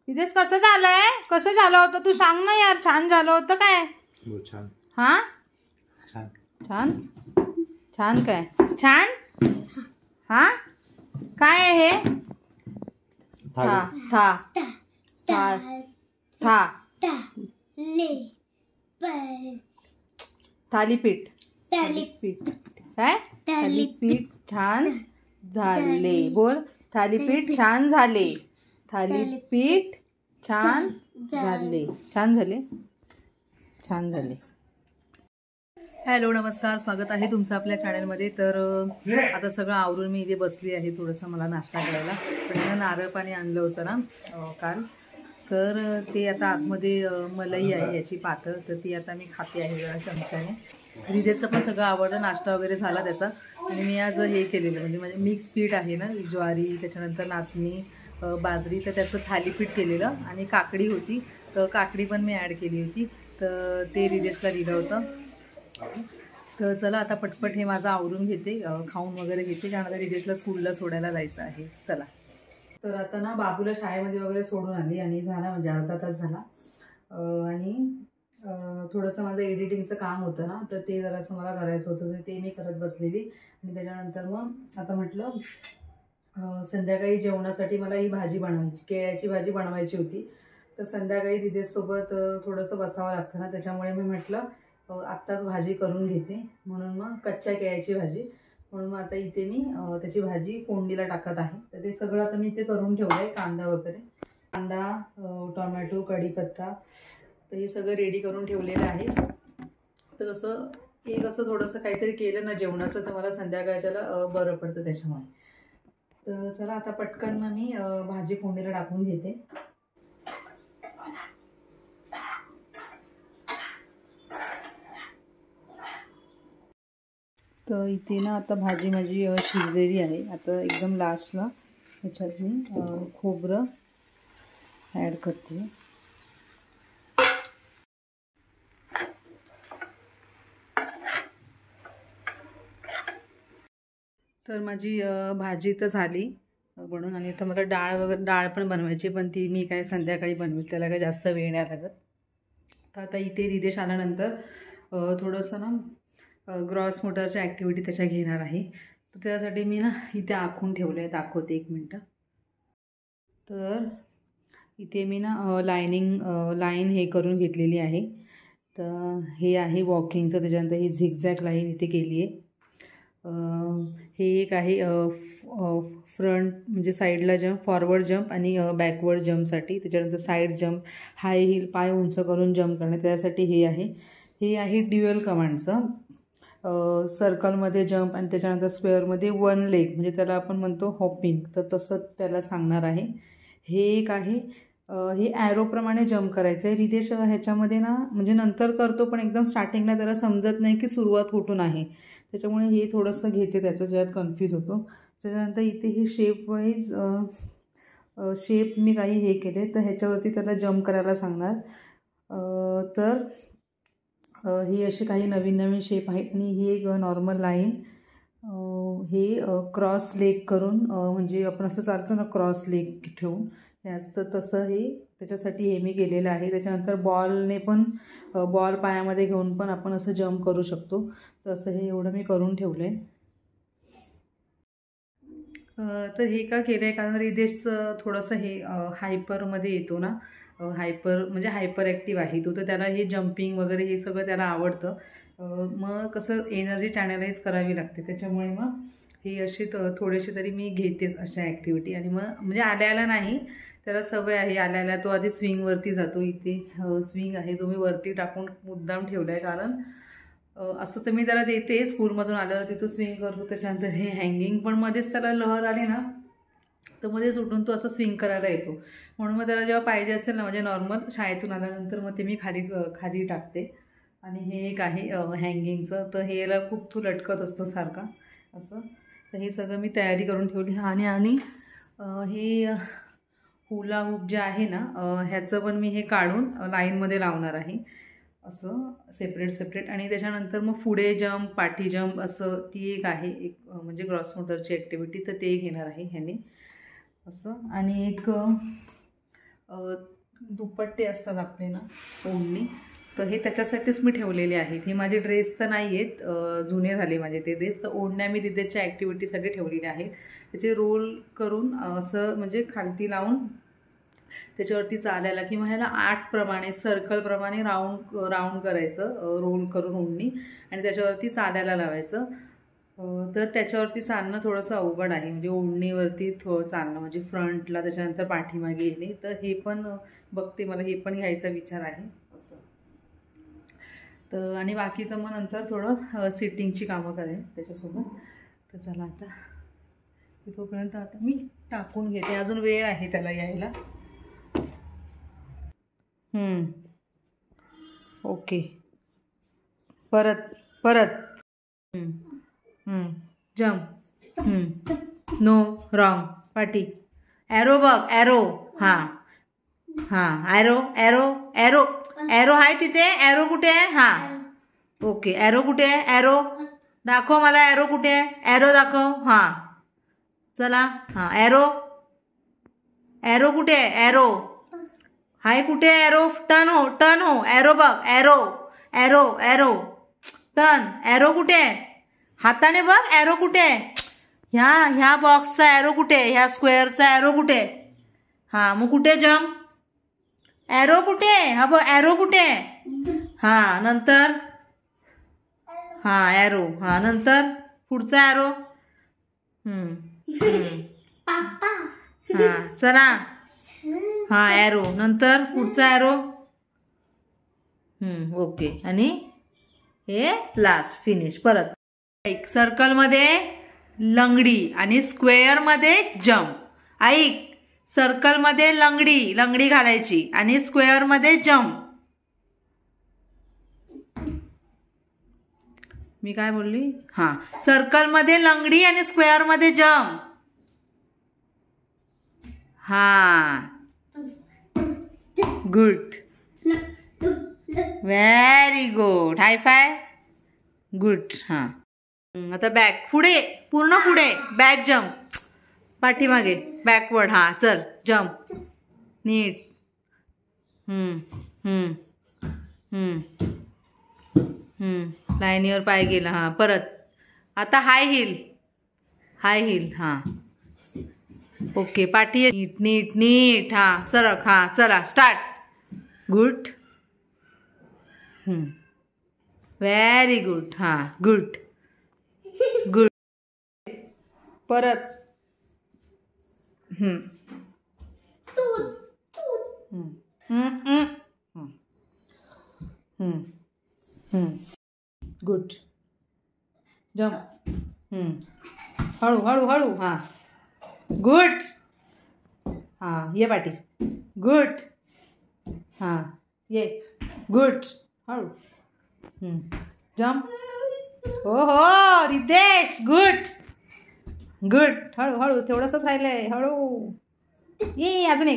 रिदेश कसं झालंय? कसं झालं होतं तू सांग ना यार. छान झालं होतं काय? हो छान. हां छान छान छान काय छान. हां काय आहे हे? था था था था थालीपीठ. थालीपीठ काय? थालीपीठ छान झाले. बोल थालीपीठ छान झाले. थालीपीठ छान झाले. छान झाले. छान झाले. हॅलो नमस्कार, स्वागत आहे तुमचं आपल्या चॅनलमध्ये. तर आता सगळं आवरून मी इथे बसली आहे. थोडंसं मला नाश्ता करायला. पण मला नारळ पाणी आणलं होतं ना काल, तर ते आता आतमध्ये मलाई आहे याची पातळ, तर ती आता मी खाते आहे जरा चमच्याने. रिदेशचं पण सगळं आवडलं, नाश्ता वगैरे झाला त्याचा. आणि मी आज हे केलेलं म्हणजे मिक्स पीठ आहे ना, ज्वारी त्याच्यानंतर नाचणी बाजरी, तर त्याचं थालीपीठ केलेलं. आणि काकडी होती, तर काकडी पण मी ॲड केली होती, तर ते रिदेशला दिलं होतं. तर चला आता पटपट हे माझं आवरून घेते, खाऊन वगैरे घेते, कारण आता रिदेशला स्कूलला सोडायला जायचं आहे. चला. तर आता ना बाबूला शाळेमध्ये वगैरे सोडून आली आणि झाला म्हणजे अर्धा तास झाला. आणि थोडंसं माझं एडिटिंगचं काम होतं ना, तर ते जरासं मला करायचं होतं, तर ते मी करत बसलेली. आणि त्याच्यानंतर मग आता म्हटलं संध्याकाळी जेवणासाठी मला ही भाजी बनवायची, केळ्याची भाजी बनवायची होती. तर संध्याकाळी रिदेशसोबत थोडंसं बसावं लागतं ना, त्याच्यामुळे मी म्हटलं आत्ताच भाजी करून घेते, म्हणून मग कच्च्या केळ्याची भाजी. म्हणून मग आता इथे मी त्याची भाजी फोडणीला टाकत आहे. तर ते सगळं आता मी इथे करून ठेवलं आहे, कांदा वगैरे, कांदा टोमॅटो कढीपत्ता, तर हे सगळं रेडी करून ठेवलेलं आहे. तर कसं एक असं थोडंसं काहीतरी केलं ना जेवणाचं, तर मला संध्याकाळच्याला बरं पडतं त्याच्यामुळे. तर चला आता पटकन मग मी भाजी फोडणीला टाकून घेते. तर इथे ना आता भाजी माझी शिजलेली आहे. आता एकदम लास्टला ह्याच्यात मी खोबरं ॲड करते. तर माझी भाजी तर झाली बनवून, आणि आता मला डाळ पण बनवायची, पण ती मी काय संध्याकाळी बनवेल, त्याला काय जास्त वेळ नाही लागत. तर आता इथे रिदेश आल्यानंतर थोडंसं ना ग्रॉस मोटरच्या ॲक्टिव्हिटी त्याच्या घेणार आहे. तर त्यासाठी मी ना इथे आखून ठेवलं आहे, दाखवते 1 मिनटं. तर इथे मी ना लाईन हे करून घेतलेली आहे. तर हे आहे वॉकिंगचं, त्याच्यानंतर ही झिगझॅग लाईन इथे केली आहे. हे एक आहे फ्रंट म्हणजे साईडला जंप, फॉरवर्ड जंप आणि बॅकवर्ड जंपसाठी. त्याच्यानंतर साईड जंप, हाय हिल, पाय उंच करून जंप करणे, त्यासाठी हे आहे. हे आहे ड्युअल कमांडचं, सर्कलमध्ये जंप आणि त्याच्यानंतर स्क्वेअरमध्ये 1 लेग, म्हणजे त्याला आपण म्हणतो हॉपिंग, तर तसं त्याला सांगणार आहे. हे एक आहे, हे ॲरोप्रमाणे जंप करायचं आहे. रिदेश ह्याच्यामध्ये ना म्हणजे नंतर करतो, पण एकदम स्टार्टिंगला त्याला समजत नाही की सुरुवात कुठून आहे, त्याच्यामुळे हे थोडंसं घेते त्याचं, ज्यात कन्फ्यूज होतो. त्याच्यानंतर इथे हे शेप मी काही हे केले, तर ह्याच्यावरती त्याला जंप करायला सांगणार. तर ही अशी काही नवीन शेप आहेत. आणि ही एक नॉर्मल लाईन, हे क्रॉस लेग करून, म्हणजे आपण असं चालतो ना क्रॉस लेग ठेवून, तर तसं हे त्याच्यासाठी हे मी केलेलं आहे. त्याच्यानंतर बॉलने पण, बॉल पायामध्ये घेऊन पण आपण असं जंप करू शकतो. तर असं हे एवढं मी करून ठेवलं आहे. तर हे का केलं आहे, कारण रिदेशचं थोडंसं हे हायपरमध्ये येतो ना, म्हणजे हायपर ॲक्टिव्ह आहे तो, तर त्याला हे जंपिंग वगैरे हे सगळं त्याला आवडतं. मग कसं एनर्जी चॅनलाइज करावी लागते, त्याच्यामुळे मग ही अशी थोडेसे तरी मी घेतेच अशा ॲक्टिव्हिटी. आणि मग म्हणजे आल्याला नाही, त्याला सवय आहे आल्याला, तो आधी स्विंगवरती जातो. इथे स्विंग आहे जो मी वरती टाकून मुद्दाम ठेवला आहे, कारण असं तर मी त्याला देते स्कूलमधून आल्यावरती तो स्विंग करतो. त्याच्यानंतर हे हँगिंग, पण मध्येच त्याला लहर आली ना, तर मध्येच उठून तो असं स्विंग करायला येतो. म्हणून मग त्याला जेव्हा पाहिजे असेल ना, म्हणजे नॉर्मल शाळेतून आल्यानंतर मग ते मी खाली टाकते. आणि हे एक आहे हँगिंगचं, तर हे याला खूप तो लटकत असतो सारखा असं. तर हे सगळं मी तयारी करून ठेवली. आणि हे हुला हूप जे आहे ना, ह्याचं पण मी हे काढून लाईनमध्ये लावणार आहे असं सेपरेट. आणि त्याच्यानंतर मग पुढे जंप, पाठी जंप, असं ती एक आहे, एक म्हणजे ग्रॉस मोटरची ॲक्टिव्हिटी, तर ते घेणार आहे ह्याने असं. आणि एक दुपट्टे असतात आपले ना ओढणी, तर हे त्याच्यासाठीच मी ठेवलेले आहेत. हे माझे ड्रेस तर नाही आहेत, जुने झाले माझे ते ड्रेस, तर ओढण्या मी रितेशच्या ॲक्टिव्हिटीसाठी ठेवलेल्या आहेत. त्याचे रोल करून असं म्हणजे खालती लावून त्याच्यावरती चालायला किंवा ह्याला 8 प्रमाणे सर्कलप्रमाणे राऊंड करायचं, रोल करून ओढणी, आणि त्याच्यावरती चालायला लावायचं. तर त्याच्यावरती चालणं थोडंसं अवघड आहे, म्हणजे ओढणीवरती थोडं चालणं म्हणजे फ्रंटला त्याच्यानंतर पाठीमागे येणे. तर हे पण बघते, मला हे पण घ्यायचा विचार आहे असं. तर आणि बाकीचं मग नंतर थोडं सिटिंगची कामं करेन त्याच्यासोबत. तर चला आता तोपर्यंत आता मी टाकून घेते, अजून वेळ आहे त्याला यायला. ओके, परत जम्प, नो रॉंग, पाठी, ॲरो बघ, ॲरो, हां ॲरो ॲरो ॲरो ॲरो आहे तिथे, ॲरो कुठे आहे? हां ओके, ॲरो कुठे आहे? ॲरो दाखव मला, ॲरो कुठे आहे? ॲरो दाखव. हां चला, हां ॲरो, ॲरो कुठे आहे? ॲरो हाय कुठे? ॲरो टर्न हो, ॲरो बघ, arrow arrow arrow turn, arrow कुठे आहे? हाताने बघ, ॲरो कुठे आहे? ह्या बॉक्सचा ॲरो कुठे आहे? ह्या स्क्वेअरचा ॲरो कुठे आहे? हां मग कुठे जम्प? ॲरो कुठे आहे? हा बघ, ॲरो कुठे आहे? हां नंतर, हां ॲरो, हां नंतर पुढचा ॲरो. हां चला, हां ॲरो, नंतर पुढचा ॲरो. ओके, आणि हे लास्ट फिनिश. परत ऐक, सर्कलमध्ये लंगडी आणि स्क्वेअरमध्ये जम्प. ऐक, सर्कलमध्ये लंगडी घालायची आणि स्क्वेअरमध्ये जम्प. मी काय बोलली? हां, सर्कलमध्ये लंगडी आणि स्क्वेअरमध्ये जम्प. हां गुड, व्हेरी गुड, हाय फाय, गुड. हां आता बॅक, पुढे, पूर्ण पुढे, बॅक जम्प, पाठीमागे, बॅकवर्ड. हां चल जम्प, नीट. लाईनीवर पाय गेला. हां परत, आता हाय हिल. हां ओके, पाठी नीट. हां सरक. हां चला स्टार्ट. Good, very good. हां गुड. परत, गुड. जम्प, हळू. हां गुड. हां ये पाठी, गुड. हां ये, गुड. हळू, जम्प. हो रितेश, गुड. हळू तेवढंच राहिलंय, हळू. ये अजून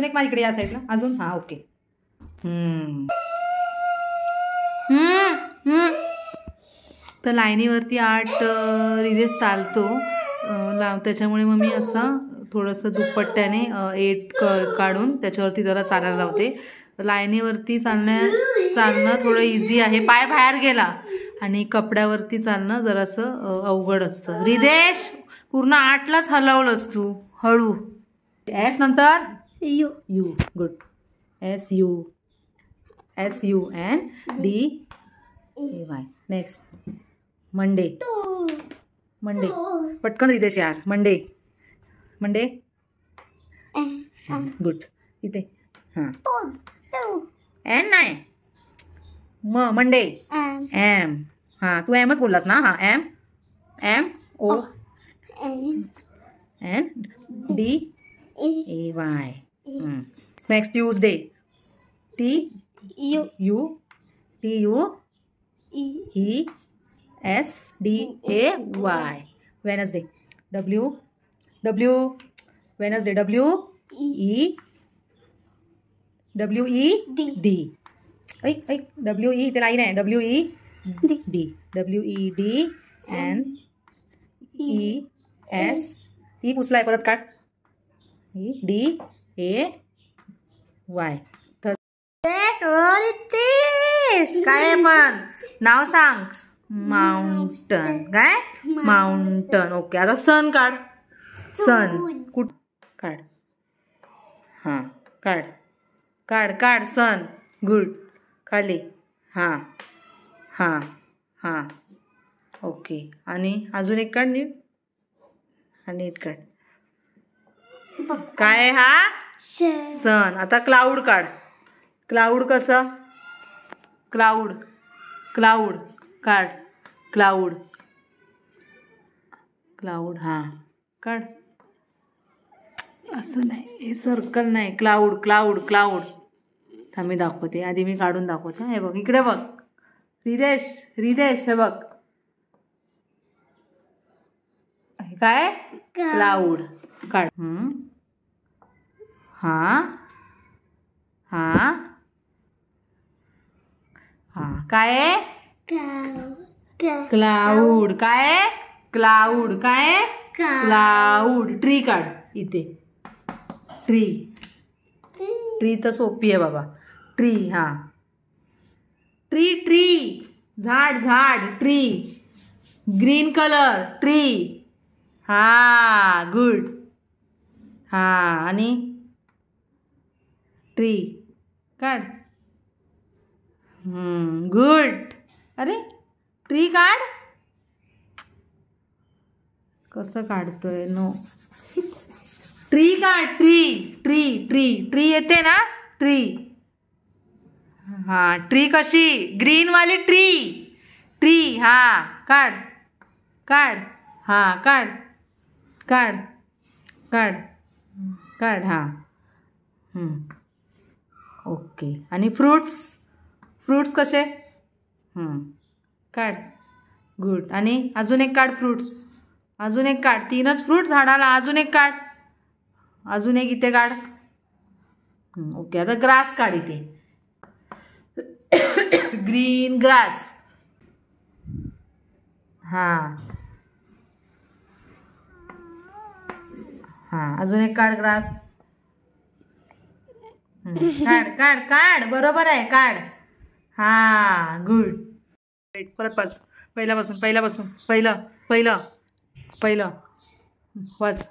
एक माझ्याकडे या साईडला अजून. हां ओके. तर लाईनीवरती 8 रितेश चालतो त्याच्यामुळे मग मी असं थोडंसं दुपट्ट्याने 8 काढून त्याच्यावरती जरा चालायला लावते. लाईनीवरती चालणं थोडं इझी आहे, पाय बाहेर गेला, आणि कपड्यावरती चालणं जरासं अवघड असतं. रितेश पूर्ण 8लाच हलवलंस तू, हळू. एस नंतर you. Good. SU and DAY. Next Monday. पटकन रितेश यार. मंडे. गुड. इथे हां एन नाही, मंडे एम. हां तू एमच बोललास ना. हां M O N DAY. Next Tuesday. TUESDAY. Wednesday. Wednesday WED. ऐक WE ते लाईन आहे. WED and ES. ती पुसलाय, परत काढ. DA Y. काय आहे पण नाव सांग. माउंटन. काय माउंटन. ओके. आता सन काढ. सन कुठ काढ. हां काढ काढ काढ सन. गुड. खाली. हां हां हां ओके. आणि अजून एक काढ नीट. आणि नीट काढ. काय आहे हा. सन. आता क्लाउड काढ. क्लाउड कसं. क्लाउड क्लाउड काढ. क्लाउड क्लाउड हां काढ. असं नाही हे सर्कल नाही. Cloud cloud cloud. थांब मी दाखवते. आधी मी काढून दाखवते. हे बघ इकडे बघ. रिदेश रिदेश हे बघ. काय क्लाउड काढ. हां हां हां काय क्लाउड. काय क्लाउड. काय क्लाउड. ट्री काढ इथे. ट्री. ट्री तर सोपी आहे बाबा. ट्री. हां ट्री ट्री. झाड झाड. ट्री. Green colour. ट्री. हां गुड. हां आणि ट्री काढ. गुड. अरे ट्री काढ. कसं काढतोय. नो. ट्री काढ. ट्री ट्री ट्री ट्री येते ना. ट्री. हां ट्री कशी. ग्रीन वाली ट्री. ट्री. हां काढ काढ. हां काढ काढ काढ काढ. हां ओके. आणि फ्रूट्स. फ्रूट्स कसे. काढ. गुड. आणि अजून एक काढ फ्रूट्स. अजून एक काढ. 3च फ्रूट झाडाला. अजून एक काढ. अजून एक इथे काढ. ओके. आता ग्रास काढ इथे. Green grass. हां हां अजून एक काढ ग्रास. काढ काढ काढ. बरोबर आहे. काढ. हां गुड. परत पाच. पहिल्यापासून पहिल्यापासून. पहिलं पहिलं पहिलं वाच.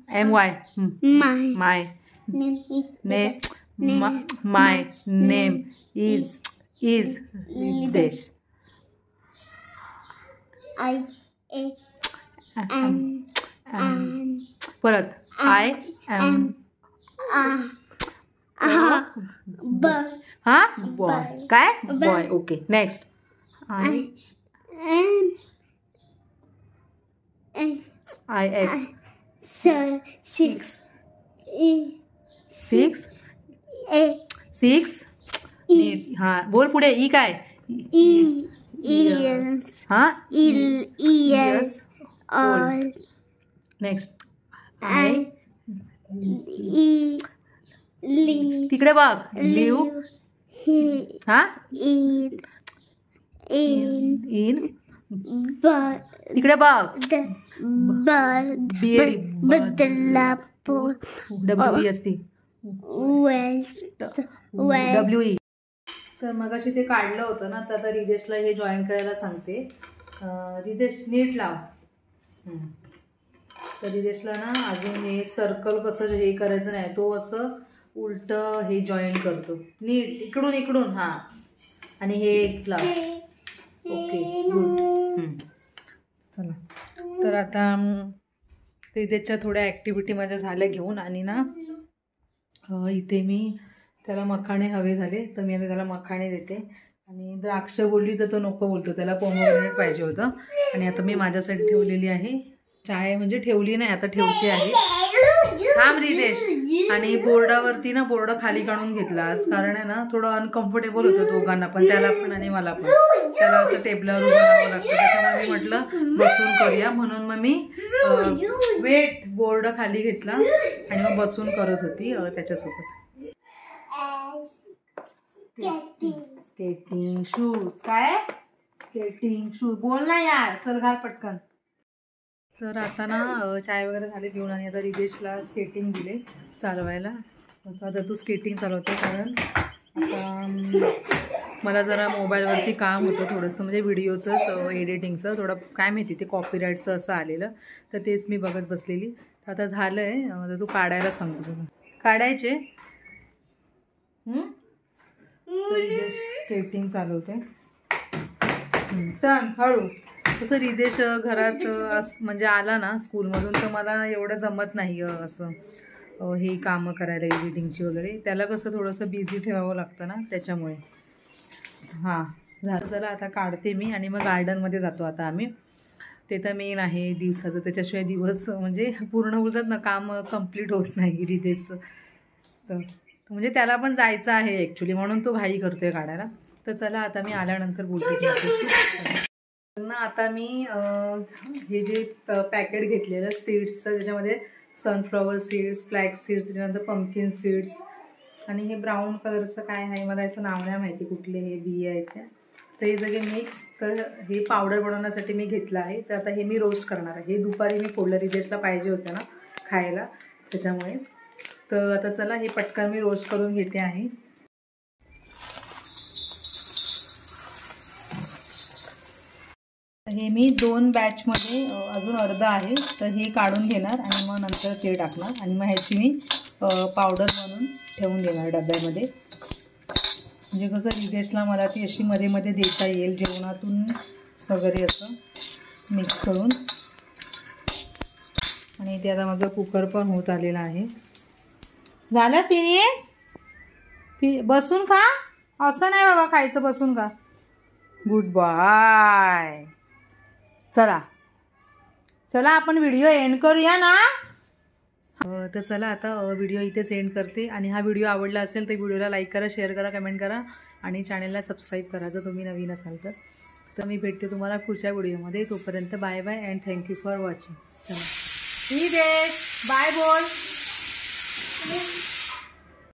M Y. My my name is Ridesh. परत. आय एम हां बॉय. काय boy. Okay. Next. I X. 6 neat. हां बोल पुढे. ई काय. हां इयर्स. नेक्स्ट. आय तिकडे बघ. लिव. हां इन तिकडे बघ. बदलापूर. WEST. WE. तर मगाशी ते काढलं होतं ना. तर आता रिदेशला हे जॉईन करायला सांगते. रिदेश नीट लाव. तर रिदेशला ना अजून हे सर्कल कसं हे करायचं नाही. तो असं उलट हे जॉईन करतो. नीट इकडून इकडून. हां आणि हे एक लाव. Okay good. चला. तर आता रिदेशच्या थोड्या ॲक्टिव्हिटी माझ्या झाल्या घेऊन. आणि ना इथे मी त्याला मखाणे हवे झाले तर मी आता त्याला मखाणे देते. आणि द्राक्ष बोलली तर तो नको बोलतो. त्याला पोमोग्रेनेट पाहिजे होतं. आणि आता मी माझ्यासाठी ठेवलेली आहे चाय. म्हणजे ठेवली नाही आता ठेवते आहे. थांब रिदेश. आणि बोर्डावरती ना बोर्ड खाली काढून घेतला आज. कारण आहे ना थोडं अनकम्फर्टेबल होतं दोघांना पण. त्याला पण आणि मला पण. त्याला असं टेबलावर उभं राहावं लागतं. त्याच्यामुळे मी म्हटलं बसून करूया. म्हणून मग मी वेट बोर्ड खाली घेतला आणि मग बसून करत होती त्याच्यासोबत. Skating shoes. काय स्केटिंग शूज बोल ना यार. चल घाल पटकन. तर आता ना चाय वगैरे झाले पिऊन आणि आता रिदेशला स्केटिंग दिले चालवायला. आता तू स्केटिंग चालवते कारण आता मला जरा मोबाईलवरती काम होतं थोडंसं, म्हणजे व्हिडिओचंच एडिटिंगचं थोडं काय माहिती ते कॉपीराईटचं असं आलेलं, तर तेच मी बघत बसलेली. तर आता झालं आहे, तर तू काढायला सांगतो तुला काढायचे. तर रिदेश स्केटिंग चालवते. टन हळू. तसं रिदेश घरात म्हणजे आला ना स्कूलमधून तर मला एवढं जमत नाही असं हे कामं करायला एडिटिंगची वगैरे. त्याला कसं थोडंसं बिझी ठेवावं लागतं ना त्याच्यामुळे. हां झालं. चला आता काढते मी आणि मग गार्डनमध्ये जातो आता आम्ही. ते तर मेन आहे दिवसाचं, त्याच्याशिवाय दिवस म्हणजे पूर्ण बोलतात ना काम कंप्लीट होत नाही रिदेशचं. तर म्हणजे त्याला पण जायचं आहे ॲक्च्युली, म्हणून तो घाई करतोय काढायला. तर चला आता मी आल्यानंतर बोलते ना. आता मी हे जे पॅकेट घेतलेलं सीड्सचं, त्याच्यामध्ये सनफ्लॉवर सीड्स, फ्लॅक्स सीड्स, त्याच्यानंतर पंपकिन सीड्स आणि हे ब्राऊन कलरचं काय आहे मला याचं नाव नाही माहिती कुठले हे बिया आहेत त्या. तर हे सगळे मिक्स, तर हे पावडर बनवण्यासाठी मी घेतलं आहे. तर आता हे मी रोस्ट करणार आहे. हे दुपारी मी फोडलं, रिदेशला पाहिजे होतं ना खायला त्याच्यामुळे. तर आता चला हे पटकन मी रोस्ट करून घेते आहे. हे मी 2 बॅचमध्ये अजून अर्ध आहे, तर हे काढून घेणार आणि मग नंतर ते टाकणार आणि मग ह्याची मी पावडर बनवून ठेवून देणार डब्यामध्ये. म्हणजे कसं रिदेशला मला ती अशी मध्ये मध्ये देता येईल जेवणातून वगैरे असं मिक्स करून. आणि ते आता माझं कुकर पण होत आलेलं आहे. झालं फिनिश? बसून खा, असं नाही बाबा खायचं, बसून खा. Good bye. चला चला आपण व्हिडिओ एंड करूया ना. तर चला आता व्हिडिओ इथेच एंड करते. आणि हा व्हिडिओ आवडला असेल तर व्हिडिओला लाईक करा, शेअर करा, कमेंट करा आणि चॅनलला सबस्क्राईब करा जर तुम्ही नवीन असाल तर. तर मी भेटते तुम्हाला पुढच्या व्हिडिओमध्ये. तोपर्यंत bye bye and thank you for watching. चला रिदेश बाय बोल.